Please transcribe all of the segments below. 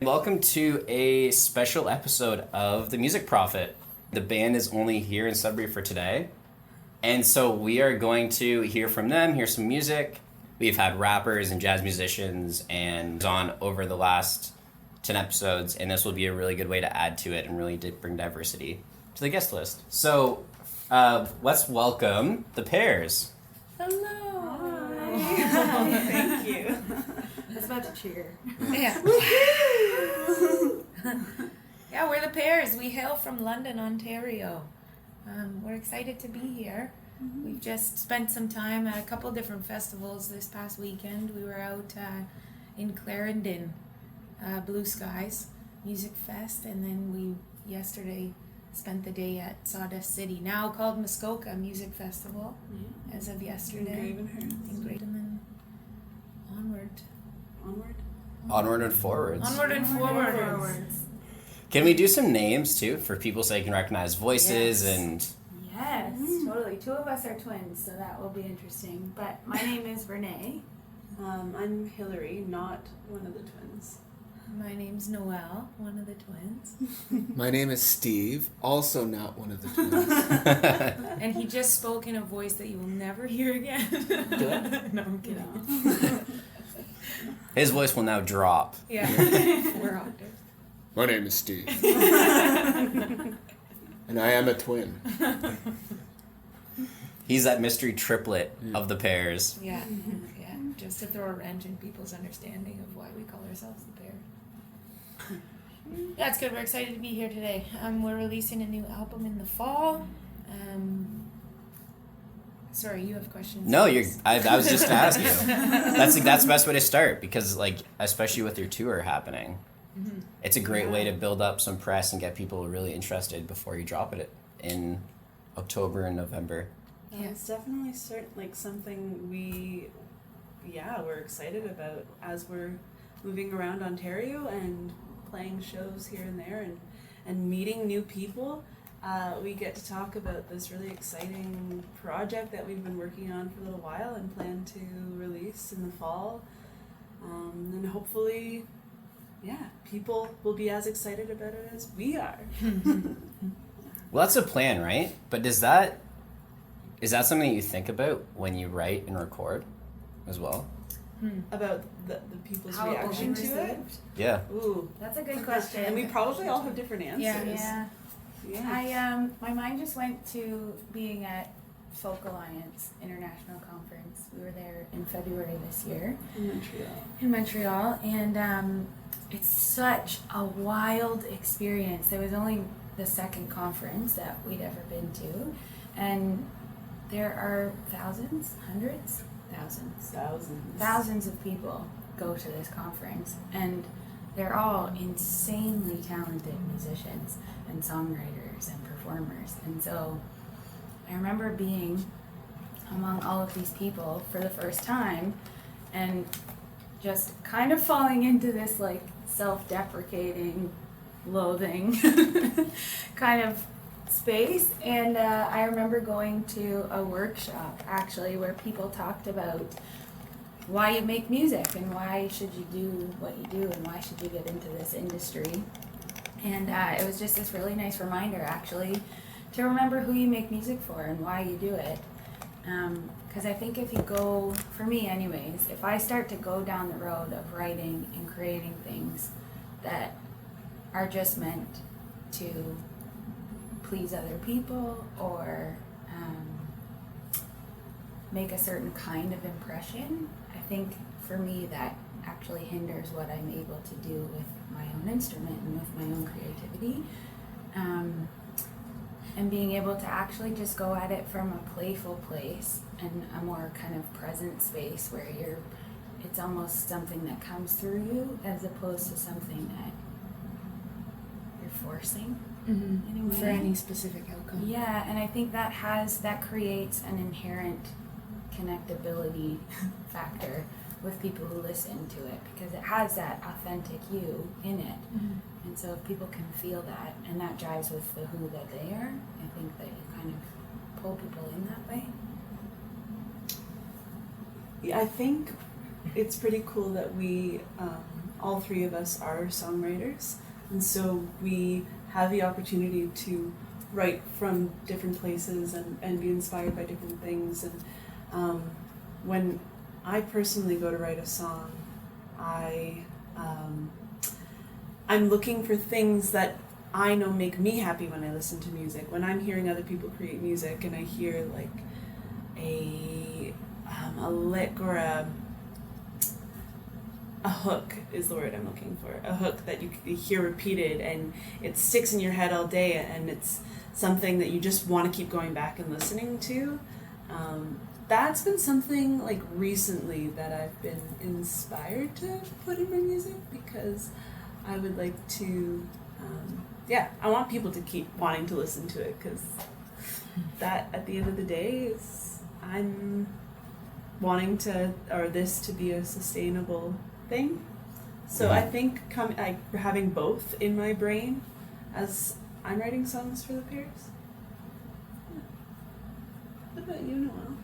Welcome to a special episode of The Music Prophet. The band is only here in Sudbury for today, and so we are going to hear from them, hear some music. We've had rappers and jazz musicians and on over the last 10 episodes, and this will be a really good way to add to it and really bring diversity to the guest list. So let's welcome the Pears. Hello. Hi. Thank you. I was about to cheer. Yeah. Yeah, we're the Pears. We hail from London, Ontario. We're excited to be here. Mm-hmm. We've just spent some time at a couple different festivals this past weekend. We were out in Clarendon, Blue Skies Music Fest, and then we yesterday spent the day at Sault Ste, now called Muskoka Music Festival, as of yesterday. And then onward. Onward and forwards. Onward and forwards. Can we do some names too for people so they can recognize voices? Yes. And Yes, totally. Two of us are twins, so that will be interesting. But my name is Renee. I'm Hillary, not one of the twins. My name's Noelle, one of the twins. My name is Steve, also not one of the twins. And he just spoke in a voice that you will never hear again. Do it? No, I'm kidding. His voice will now drop. Yeah, 4 octaves. My name is Steve. And I am a twin. He's that mystery triplet of the Pears. Yeah, just to throw a wrench in people's understanding of why we call ourselves the Pears. That's good. We're excited to be here today. We're releasing a new album in the fall. Sorry, you have questions? No, I was just asking you. That's the best way to start because, especially with your tour happening, it's a great way to build up some press and get people really interested before you drop it in October and November. Yeah, it's definitely something we're excited about as we're moving around Ontario and playing shows here and there and meeting new people. We get to talk about this really exciting project that we've been working on for a little while and plan to release in the fall. And hopefully, people will be as excited about it as we are. Well, that's a plan, right? But is that something you think about when you write and record as well? About the people's How it will reaction be to it? received? Yeah. Ooh. That's a good question. And we probably all have different answers. Yeah. My mind just went to being at Folk Alliance International Conference. We were there in February this year. In Montreal. And it's such a wild experience. It was only the second conference that we'd ever been to. And there are thousands of people go to this conference. And they're all insanely talented musicians and songwriters and performers. And so I remember being among all of these people for the first time and just kind of falling into this self-deprecating, loathing kind of space. And I remember going to a workshop actually where people talked about why you make music and why should you do what you do and why should you get into this industry. And it was just this really nice reminder actually to remember who you make music for and why you do it. Because I think if you go, for me anyways, if I start to go down the road of writing and creating things that are just meant to please other people or make a certain kind of impression, I think for me that actually hinders what I'm able to do with my own instrument and with my own creativity. And being able to actually just go at it from a playful place and a more kind of present space where it's almost something that comes through you as opposed to something that you're forcing in a way. For any specific outcome. Yeah, and I think that creates an inherent connectability factor with people who listen to it because it has that authentic you in it. And so if people can feel that and that jives with the who that they are, I think that you kind of pull people in that way. Yeah, I think it's pretty cool that we all three of us are songwriters, and so we have the opportunity to write from different places and be inspired by different things. And when I personally go to write a song, I'm looking for things that I know make me happy when I listen to music. When I'm hearing other people create music and I hear like a lick or a hook is the word I'm looking for. A hook that you hear repeated and it sticks in your head all day, and it's something that you just want to keep going back and listening to. That's been something like recently that I've been inspired to put in my music, because I would like to, I want people to keep wanting to listen to it, because that at the end of the day is, I'm wanting this to be a sustainable thing. So I think having both in my brain as I'm writing songs for the Pairs. Yeah. What about you, Noelle?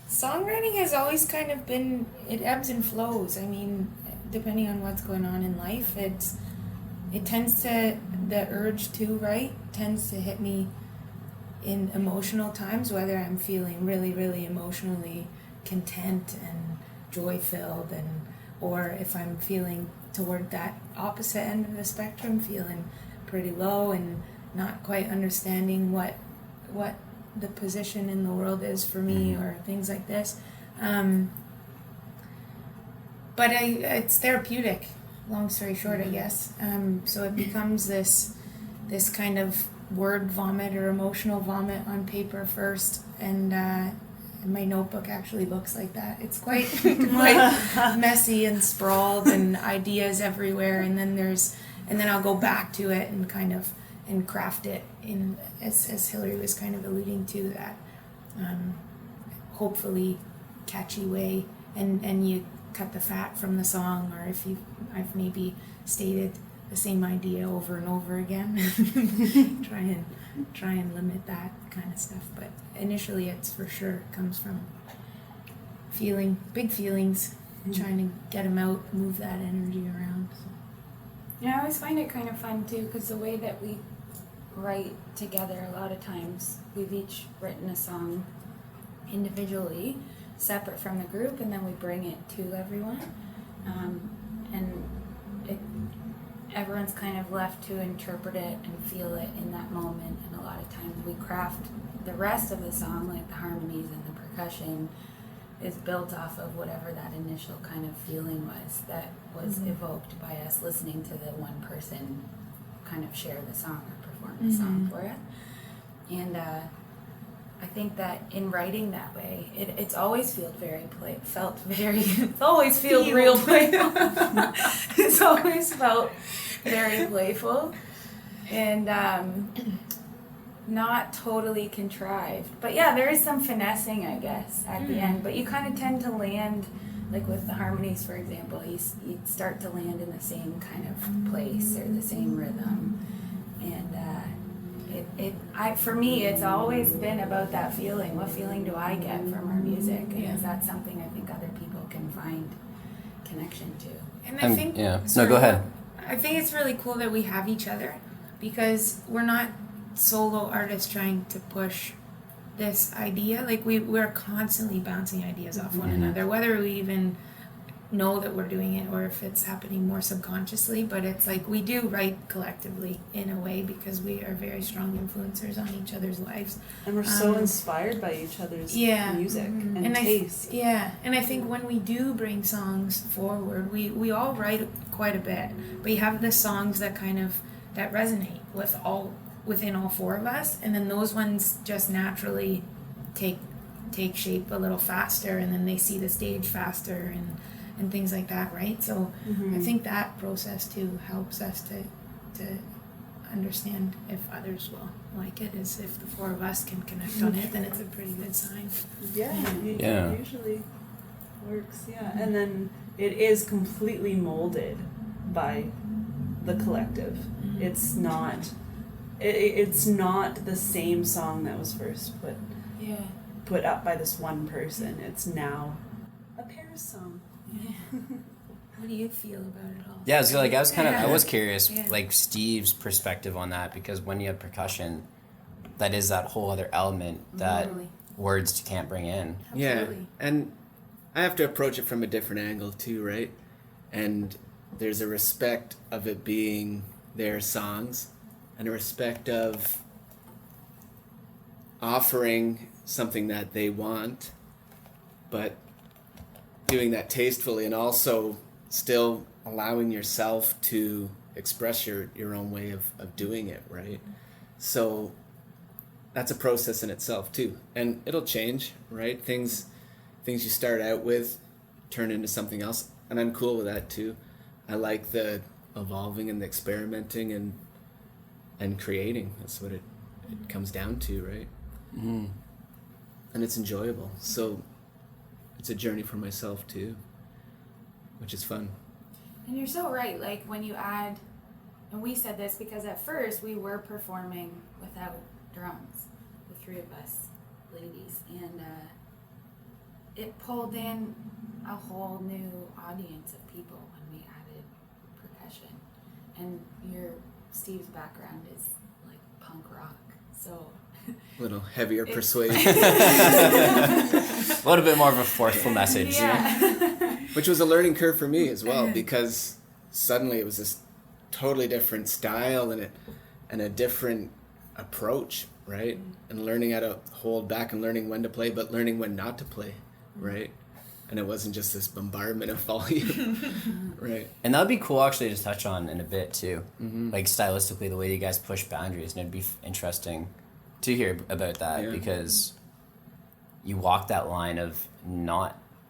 Songwriting has always kind of been, it ebbs and flows. I mean, depending on what's going on in life, the urge to write tends to hit me in emotional times, whether I'm feeling really, really emotionally content and joy-filled, or if I'm feeling toward that opposite end of the spectrum, feeling pretty low and not quite understanding what the position in the world is for me, or things like this. But it's therapeutic, long story short, I guess. So it becomes this kind of word vomit or emotional vomit on paper first, and my notebook actually looks like that. It's quite messy and sprawled and ideas everywhere, and then I'll go back to it and kind of and craft it in, as Hillary was kind of alluding to, that hopefully catchy way, and you cut the fat from the song, or if I've maybe stated the same idea over and over again, try and limit that kind of stuff. But initially, it's for sure comes from big feelings, trying to get them out, move that energy around. So. Yeah, I always find it kind of fun too, because the way that we write together, a lot of times we've each written a song individually, separate from the group, and then we bring it to everyone, and everyone's kind of left to interpret it and feel it in that moment. And a lot of times we craft the rest of the song, like the harmonies and the percussion, is built off of whatever that initial kind of feeling was that was evoked by us listening to the one person kind of share the song or perform the song for it. And I think that in writing that way, it's always felt very it's always felt real playful. It's always felt very playful and not totally contrived. But yeah, there is some finessing, I guess, at the end. But you kind of tend to land, like with the harmonies, for example, you start to land in the same kind of place or the same rhythm. And for me, it's always been about that feeling. What feeling do I get from our music? And is that something I think other people can find connection to? And I think... Yeah. No, go ahead. I think it's really cool that we have each other, because we're not solo artists trying to push this idea. Like we're constantly bouncing ideas off one another, whether we even know that we're doing it or if it's happening more subconsciously. But it's like we do write collectively in a way, because we are very strong influencers on each other's lives, and we're so inspired by each other's music and taste. And I think when we do bring songs forward, we all write quite a bit, but you have the songs that that resonate within all four of us, and then those ones just naturally take shape a little faster, and then they see the stage faster and things like that, right? So I think that process too helps us to understand if others will like it. Is if the four of us can connect on it, then it's a pretty good sign. It usually works. And then it is completely molded by the collective. It's not the same song that was first put put up by this one person. It's now a pairs song. What do you feel about it all? Yeah, I was curious, Yeah. like Steve's perspective on that, because when you have percussion, that is that whole other element that Totally. words can't bring in. Absolutely. Yeah, and I have to approach it from a different angle too, right? And there's a respect of it being their songs, and a respect of offering something that they want, but doing that tastefully, and also still allowing yourself to express your own way of doing it, right? So that's a process in itself too, and it'll change, right? Things you start out with turn into something else, and I'm cool with that too. I like the evolving and the experimenting and creating. That's what it comes down to, right? Mm-hmm. And it's enjoyable, so it's a journey for myself too, which is fun. And you're so right, like when you add, and we said this because at first we were performing without drums, the three of us ladies, and it pulled in a whole new audience of people when we added percussion. And Steve's background is like punk rock, so A little heavier persuasion, A little bit more of a forceful message. yeah. which was a learning curve for me as well, because suddenly it was this totally different style and a different approach, right? And learning how to hold back and learning when to play, but learning when not to play, right? And it wasn't just this bombardment of volume, right? And that would be cool actually to touch on in a bit too. Like stylistically, the way you guys push boundaries, and it'd be interesting to hear about that, because you walk that line of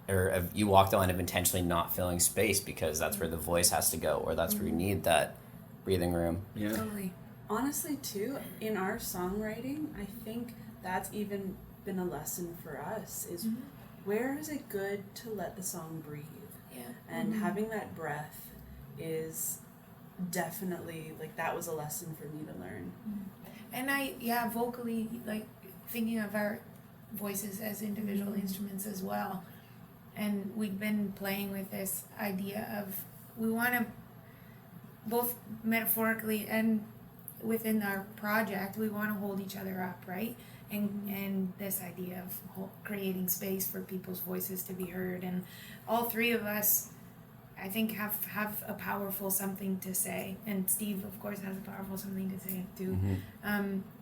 intentionally not filling space, because that's where the voice has to go, or that's where you need that breathing room. Yeah. Totally. Honestly, too, in our songwriting, I think that's even been a lesson for us, is where is it good to let the song breathe? Yeah. And having that breath is definitely, like, that was a lesson for me to learn. And vocally, like, thinking of our voices as individual instruments as well. And we've been playing with this idea of, we want to, both metaphorically and within our project, we want to hold each other up, right? And this idea of creating space for people's voices to be heard. And all three of us, I think, have a powerful something to say. And Steve, of course, has a powerful something to say too.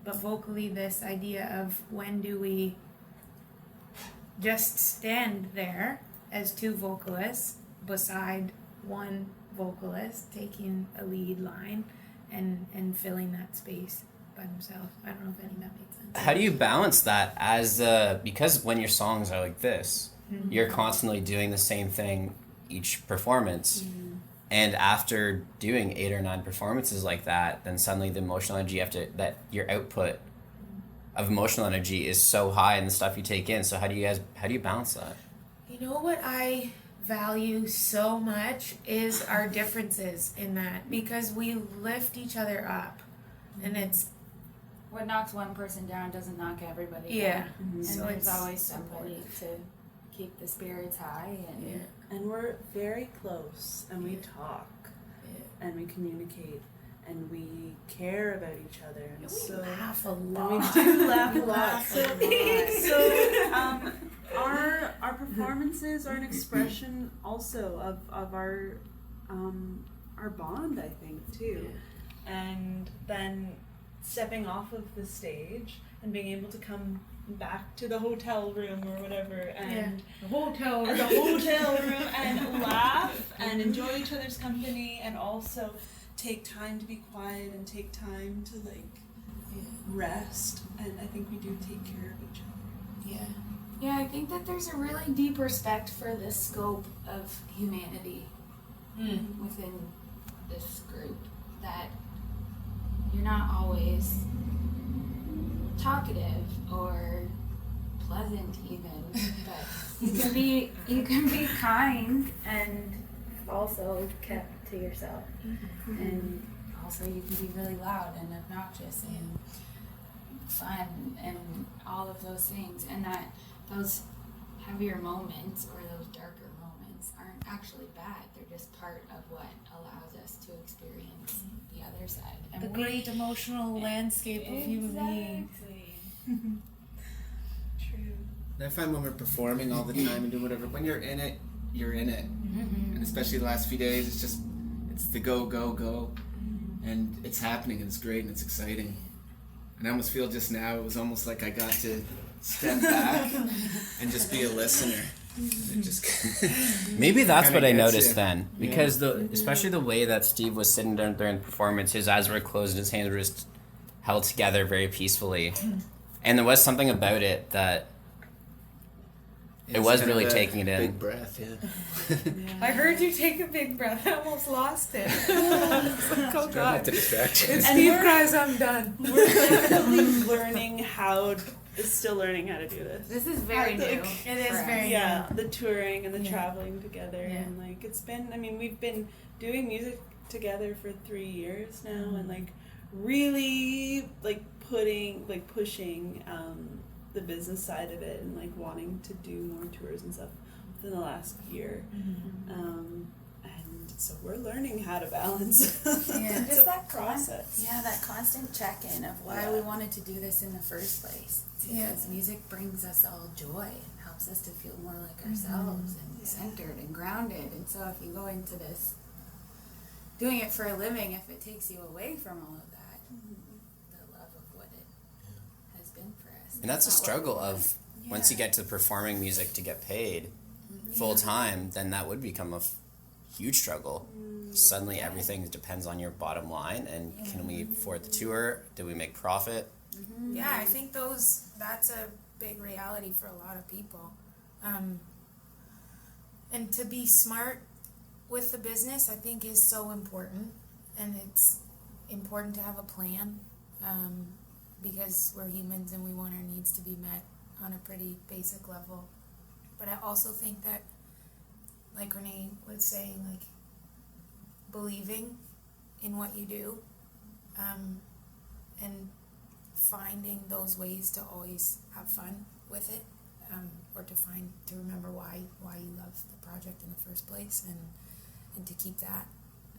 But vocally, this idea of, when do we just stand there as two vocalists beside one vocalist taking a lead line and filling that space by themselves. I don't know if any of that makes sense. How do you balance that because when your songs are like this, you're constantly doing the same thing each performance, and after doing 8 or 9 performances like that, then suddenly the emotional energy your output of emotional energy is so high in the stuff you take in. So how do you balance that? You know what I value so much is our differences in that, because we lift each other up, and it's What knocks one person down doesn't knock everybody Yeah. down. And So there's it's always somebody to keep the spirits high. And And we're very close, and we talk, and we communicate, and we care about each other. And we so laugh a and lot. we do laugh a We lot. laugh So, a lot. our performances are an expression also of our bond, I think, too. And then stepping off of the stage and being able to come back to the hotel room or whatever, and the hotel the hotel room and laugh and enjoy each other's company, and also take time to be quiet and take time to rest. And I think we do take care of each other. yeah, I think that there's a really deep respect for the scope of humanity within this group, that you're not always talkative or pleasant even, but you can be kind and also kept to yourself, and also you can be really loud and obnoxious, and fun and all of those things, and that those heavier moments or those darker moments aren't actually bad. They're just part of what allows us to experience the other side. And The great emotional landscape of human beings. True. And I find when we're performing all the time and doing whatever, when you're in it, you're in it. And especially the last few days, it's the go, go, go. And it's happening, and it's great, and it's exciting. And I almost feel just now, it was almost like I got to step back and just be a listener. It just Maybe that's kinda what I gets noticed you. then, because especially the way that Steve was sitting down during the performance, his eyes were closed and his hands were just held together very peacefully, and there was something about it that it It's was kind really of a taking it in. Big breath, yeah. I heard you take a big breath. I almost lost it. Oh Not God. to distract you. And Steve cries, I'm done. We're definitely learning still learning how to do this. This is very new. It is for us. very Yeah, the touring and the Yeah. traveling together, Yeah. and like it's been. I mean, we've been doing music together for 3 years now, and like really pushing the business side of it, and like wanting to do more tours and stuff within the last year. And so we're learning how to balance. Yeah. It's Just a that process. that constant check-in of why we wanted to do this in the first place. Yeah. Because music brings us all joy and helps us to feel more like ourselves and centered and grounded. And so if you go into this doing it for a living, if it takes you away from all of that, the love of what it has been for us. And that's a not what we struggle wanted. of once you get to performing music to get paid full time, then that would become a huge struggle. Suddenly everything depends on your bottom line, and can we afford the tour? Do we make profit? Yeah, I think that's a big reality for a lot of people. And to be smart with the business, I think, is so important. And it's important to have a plan, because we're humans and we want our needs to be met on a pretty basic level. But I also think that, like Renee was saying, like believing in what you do, and finding those ways to always have fun with it, or to remember why you love the project in the first place, and to keep that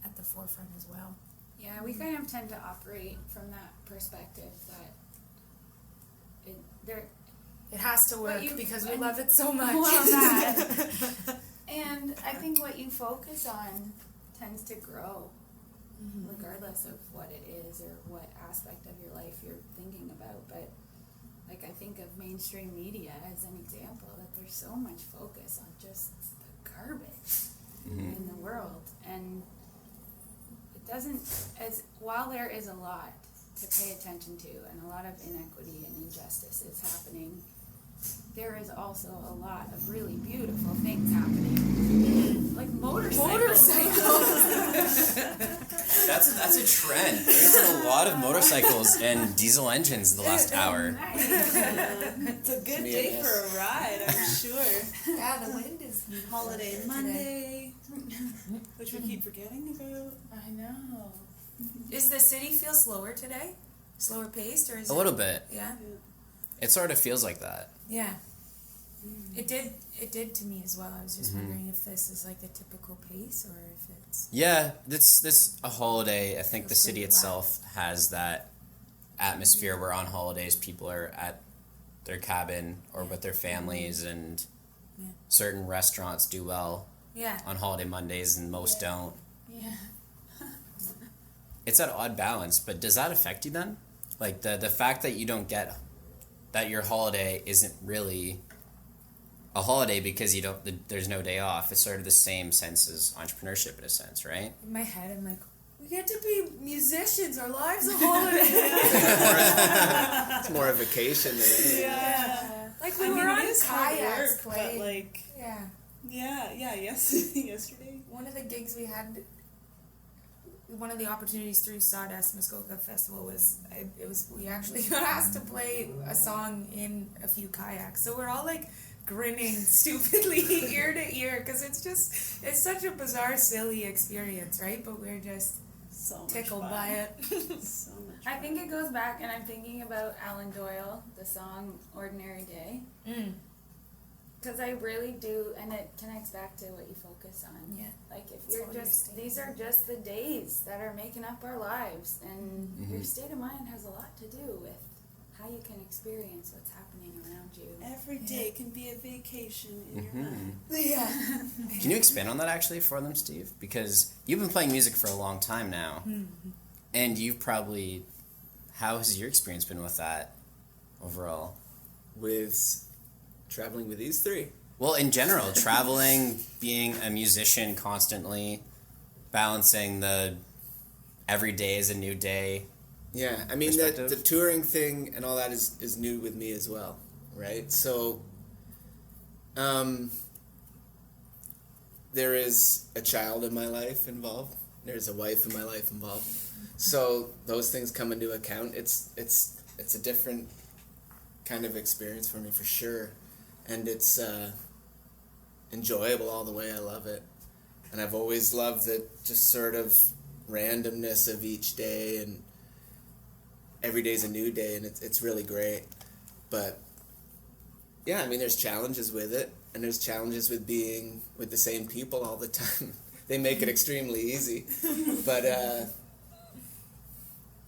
at the forefront as well. Yeah, we kind of tend to operate from that perspective that It has to work you- because we and- love it so much. Well, that. And I think what you focus on tends to grow, regardless of what it is or what aspect of your life you're thinking about. But like, I think of mainstream media as an example, that there's so much focus on just the garbage in the world, and it doesn't, while there is a lot to pay attention to and a lot of inequity and injustice is happening, there is also a lot of really beautiful things happening, like motorcycles. That's a trend. There's been a lot of motorcycles and diesel engines the last hour. It's a good Me day and for a ride, I'm sure. Yeah, the wind is Holiday today. Monday, which we keep forgetting about. I know. Is the city feel slower today? Slower paced, or is A little bit. Yeah. It sort of feels like that. Yeah. It did to me as well. I was just wondering if this is like the typical pace, or if it's Yeah, this a holiday. I think the Feels city pretty itself has that atmosphere where on holidays people are at their cabin or with their families, and Yeah. certain restaurants do well yeah. on holiday Mondays and most don't. Yeah. It's that odd balance, but does that affect you then? Like the fact that you don't get that your holiday isn't really a holiday because there's no day off. It's sort of the same sense as entrepreneurship in a sense, right? In my head, I'm like, we get to be musicians. Our lives are holiday. It's more a vacation than anything. Yeah. Like we I mean, were on it is hard kayaks work, playing. but like, Yeah. yesterday. One of the gigs we had, one of the opportunities through Sawdust Muskoka Festival was we actually got asked to play a song in a few kayaks. So we're all like grinning stupidly ear to ear, because it's such a bizarre, silly experience, right? But we're just So much tickled fun. by it. So much I think it goes back, and I'm thinking about Alan Doyle, the song Ordinary Day. Because I really do, and it connects back to what you focus on. Yeah. Like, if you're just, these are just the days that are making up our lives, and your state of mind has a lot to do with how you can experience what's happening around you. Every day can be a vacation in your mind. Yeah. Can you expand on that actually for them, Steve? Because you've been playing music for a long time now, and you've probably, how has your experience been with that overall? With traveling with these three? Well, in general, traveling, being a musician constantly, balancing the every day is a new day. Yeah, I mean, the touring thing and all that is new with me as well, right? So, there is a child in my life involved. There's a wife in my life involved. So those things come into account. It's a different kind of experience for me for sure, and it's enjoyable all the way. I love it, and I've always loved the just sort of randomness of each day, and every day's a new day, and it's really great. But yeah, I mean, there's challenges with it, and there's challenges with being with the same people all the time. They make it extremely easy, but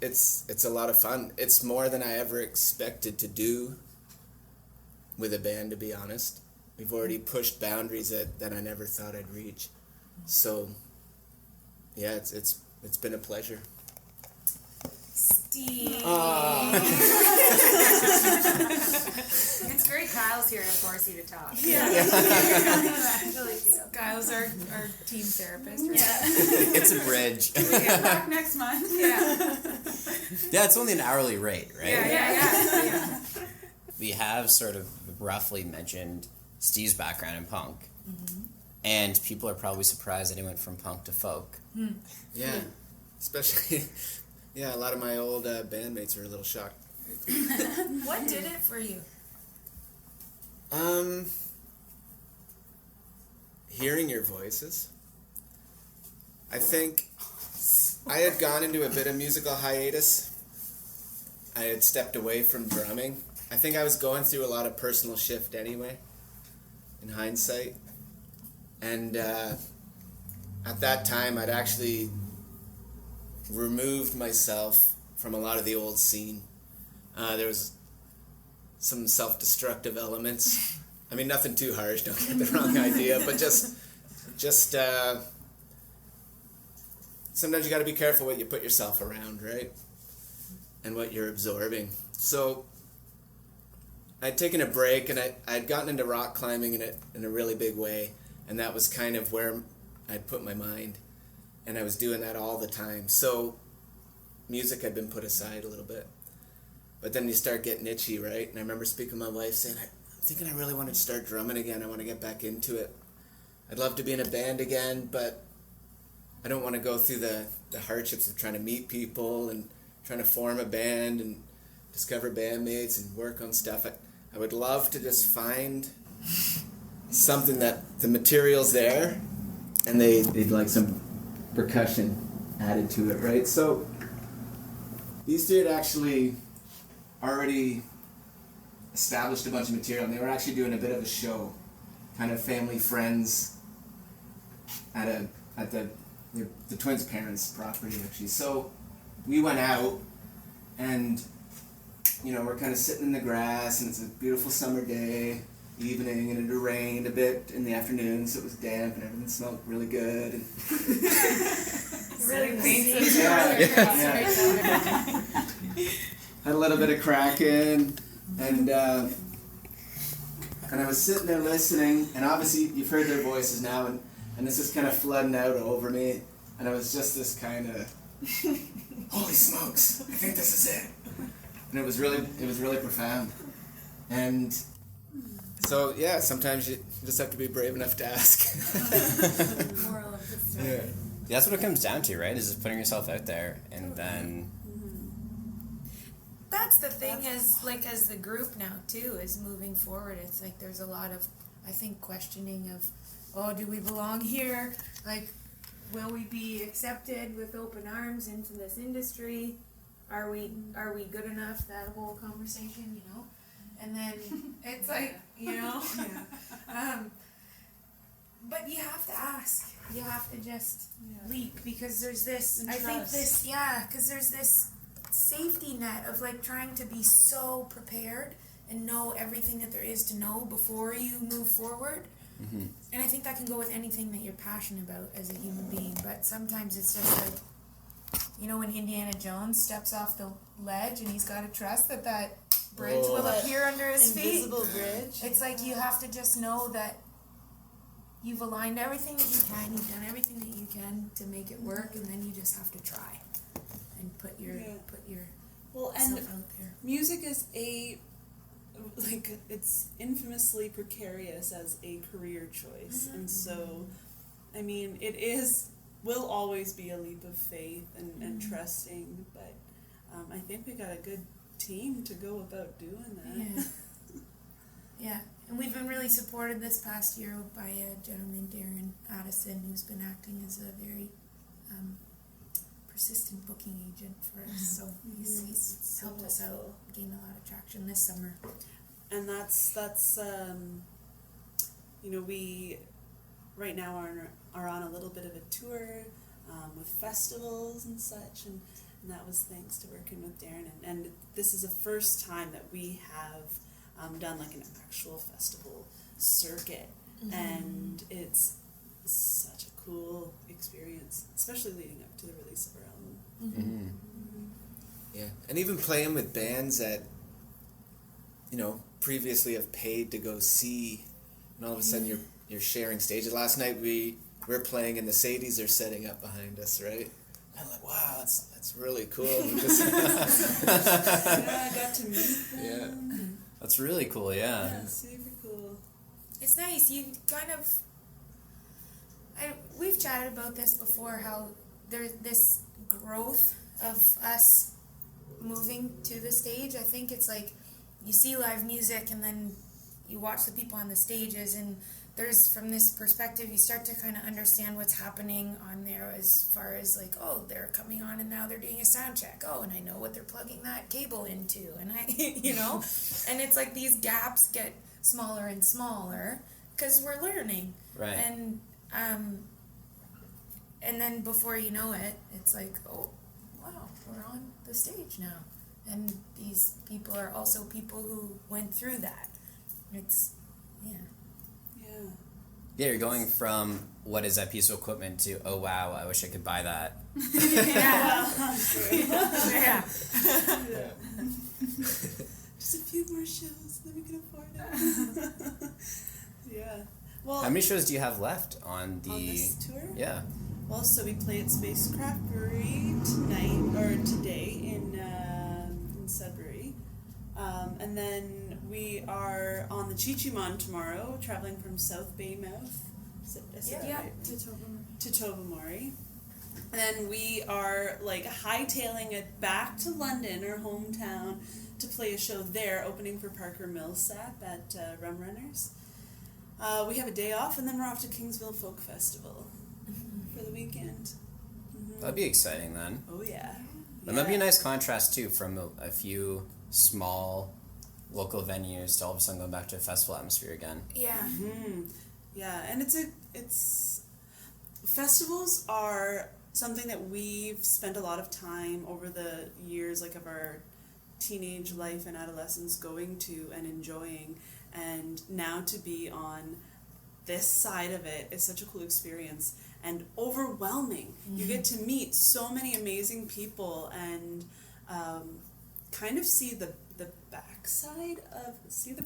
it's a lot of fun. It's more than I ever expected to do with a band, to be honest. We've already pushed boundaries that I never thought I'd reach. So yeah, it's been a pleasure. Steve. It's great Kyle's here to force you to talk. Yeah. Actually, Kyle's our team therapist. Right? yeah. It's a bridge. We get back next month. Yeah. Yeah, it's only an hourly rate, right? Yeah. We have sort of roughly mentioned Steve's background in punk. And people are probably surprised that he went from punk to folk. Yeah, especially, yeah, a lot of my old bandmates are a little shocked. What did it for you? Hearing your voices. I think I had gone into a bit of musical hiatus. I had stepped away from drumming. I think I was going through a lot of personal shift anyway, in hindsight. And at that time, I'd actually removed myself from a lot of the old scene. There was some self-destructive elements. I mean, nothing too harsh, don't get the wrong idea, but just sometimes you got to be careful what you put yourself around, right? And what you're absorbing. So I'd taken a break, and I'd gotten into rock climbing in a really big way, and that was kind of where I'd put my mind, and I was doing that all the time. So music had been put aside a little bit. But then you start getting itchy, right? And I remember speaking to my wife saying, I'm thinking I really want to start drumming again. I want to get back into it. I'd love to be in a band again, but I don't want to go through the hardships of trying to meet people and trying to form a band and discover bandmates and work on stuff. I would love to just find something that the material's there and they'd like some percussion added to it, right? So these two had actually already established a bunch of material, and they were actually doing a bit of a show, kind of family friends at the twins' parents' property actually. So we went out, and we're kind of sitting in the grass, and it's a beautiful summer day, evening, and it had rained a bit in the afternoon, so it was damp and everything smelled really good. And really paints yeah. Had a little bit of Kraken, and I was sitting there listening, and obviously you've heard their voices now, and this is kind of flooding out over me, and it was just this kind of, holy smokes, I think this is it. And it was really profound. And so, yeah, sometimes you just have to be brave enough to ask. Moral of the story. Yeah. That's what it comes down to, right? Is just putting yourself out there, and then... That's the thing as the group now too is moving forward. It's like there's a lot of, I think, questioning of, do we belong here? Like, will we be accepted with open arms into this industry? are we good enough? That whole conversation, and then it's like, but you have to ask. You have to just leap, because there's this. And I think trust. this, because there's this safety net of like trying to be so prepared and know everything that there is to know before you move forward. Mm-hmm. And I think that can go with anything that you're passionate about as a human being. But sometimes it's just like, when Indiana Jones steps off the ledge and he's got to trust that bridge will appear under his feet. Invisible bridge. It's like you have to just know that you've aligned everything that you can, you've done everything that you can to make it work, and then you just have to try and put your and self out there. music is it's infamously precarious as a career choice, and so, I mean, will always be a leap of faith and trusting, but I think we got a good team to go about doing that. Yeah, and we've been really supported this past year by a gentleman, Darren Addison, who's been acting as a very persistent booking agent for us. So he's helped us out, gain a lot of traction this summer. And that's we right now are on a little bit of a tour with festivals and such, and that was thanks to working with Darren. And this is the first time that we have done like an actual festival circuit, and it's such a cool experience, especially leading up to the release of our album. Yeah, and even playing with bands that previously have paid to go see, and all of a sudden you're sharing stages. Last night we're playing and the Sadies are setting up behind us, right? And I'm like, wow, that's really cool. I got to meet them. Yeah. That's really cool, Yeah, super cool. It's nice. You kind of. We've chatted about this before, how there's this growth of us moving to the stage. I think it's like you see live music and then you watch the people on the stages, and there's, from this perspective, you start to kind of understand what's happening on there as far as like, oh, they're coming on and now they're doing a sound check. Oh, and I know what they're plugging that cable into, and and it's like these gaps get smaller and smaller because we're learning. Right. And then before you know it, it's like, oh, wow, we're on the stage now. And these people are also people who went through that. It's, Yeah, you're going from what is that piece of equipment to, oh wow, I wish I could buy that. Yeah. Just a few more shows, then we can afford it. Yeah. Well, How many shows do you have left on this tour? Yeah. Well, so we play at Spacecraft Brewery today in Sudbury. And then we are on the Chichimon tomorrow, traveling from South Baymouth to Tobermory. And then we are like hightailing it back to London, our hometown, to play a show there, opening for Parker Millsap at Rum Runners. We have a day off, and then we're off to Kingsville Folk Festival for the weekend. That'd be exciting then. Oh, yeah. And that'd be a nice contrast too, from a few small local venues to all of a sudden going back to a festival atmosphere again. Yeah. Yeah, and it's festivals are something that we've spent a lot of time over the years, like of our teenage life and adolescence, going to and enjoying, and now to be on this side of it is such a cool experience and overwhelming. You get to meet so many amazing people and kind of see the backside of It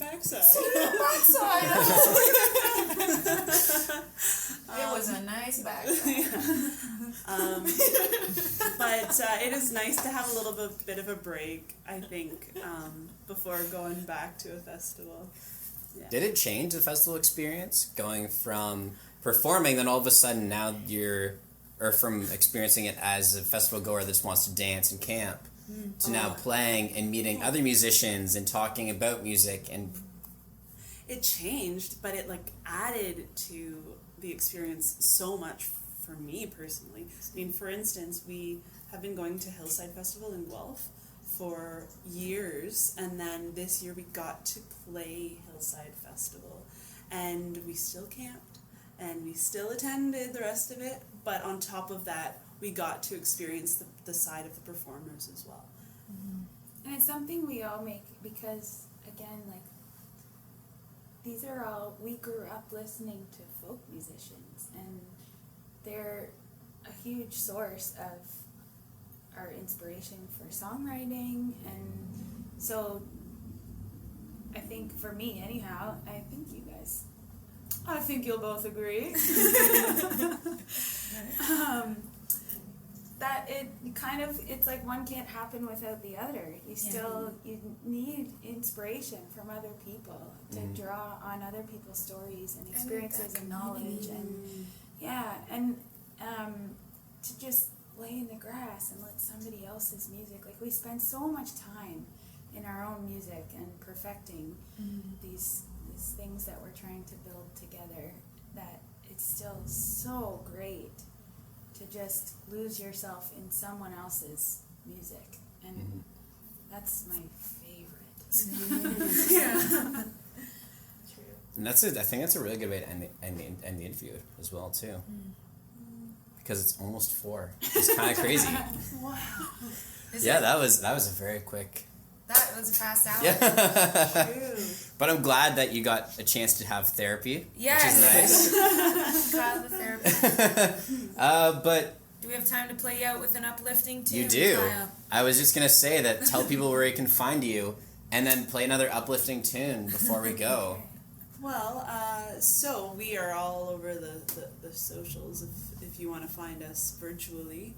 was a nice backside. But it is nice to have a little bit of a break, I think, before going back to a festival. Yeah. Did it change the festival experience, going from performing, then all of a sudden now from experiencing it as a festival goer that just wants to dance and camp, to now playing and meeting other musicians and talking about music? And it changed, but it like added to the experience so much for me personally. I mean, for instance, we have been going to Hillside Festival in Guelph for years, and then this year we got to play Hillside Festival, and we still camped, and we still attended the rest of it, but on top of that, we got to experience the side of the performers as well. And it's something we all make because, again, like, these are all, we grew up listening to folk musicians, and they're a huge source of our inspiration for songwriting. And so I think for me anyhow, I think you'll both agree that it's like one can't happen without the other. You need inspiration from other people to draw on other people's stories and experiences and knowledge and to just lay in the grass and let somebody else's music, like, we spend so much time in our own music and perfecting these things that we're trying to build together, that it's still so great to just lose yourself in someone else's music, and that's my favorite. Yeah. And I think that's a really good way to end the interview as well too, because it's almost 4. It's kind of crazy. Wow. That was a very quick. That was a fast hour. Yeah. True. But I'm glad that you got a chance to have therapy, Yes. which is nice. Glad the therapist. But Do we have time to play you out with an uplifting tune? you do. Kyle? I was just gonna say that. Tell people where you can find you, and then play another uplifting tune before we go. Well, so we are all over the socials if you want to find us virtually.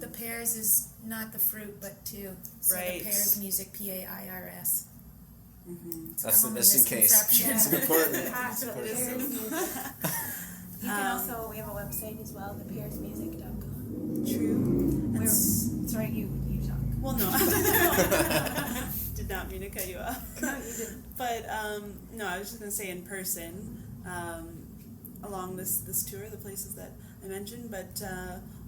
The pears is not the fruit, but 2. So Right. the pears music, PAIRS. That's the Common just in case. misconception. It's important. You can also, we have a website as well, thepearsmusic.com. True. Sorry, you talk. Well, no. Did not mean to cut you off. No, you didn't. But no, I was just gonna say in person, along this tour, the places that I mentioned. But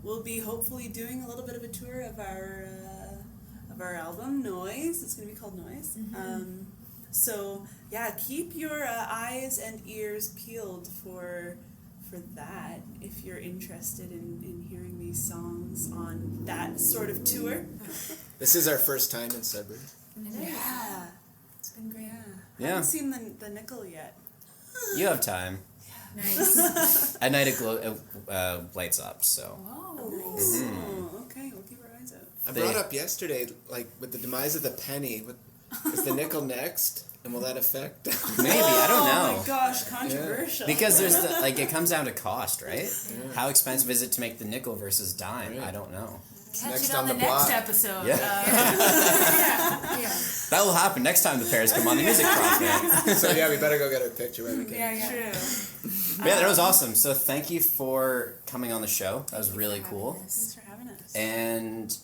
we'll be hopefully doing a little bit of a tour of our album Noise. It's gonna be called Noise. So yeah, keep your eyes and ears peeled for that if you're interested in hearing these songs on that sort of tour. This is our first time in Sudbury. Yeah. It's been great. Yeah. Haven't seen the nickel yet. You have time. Nice. At night it lights up. So. Oh, okay. We'll keep our eyes out. I brought up yesterday, like, with the demise of the penny, is the nickel next? And will that affect? Maybe, I don't know. Oh my gosh, controversial. Because there's it comes down to cost, right? Yeah. How expensive is it to make the nickel versus dime? Right. I don't know. Catch Next it on on the the next block. episode. Yeah. That will happen next time the pairs come on the Music Prophet. So yeah, we better go get a picture when we can. Yeah. True. Yeah, that was awesome. So thank you for coming on the show. That was really cool. Thanks for having us. And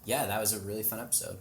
yeah, that was a really fun episode.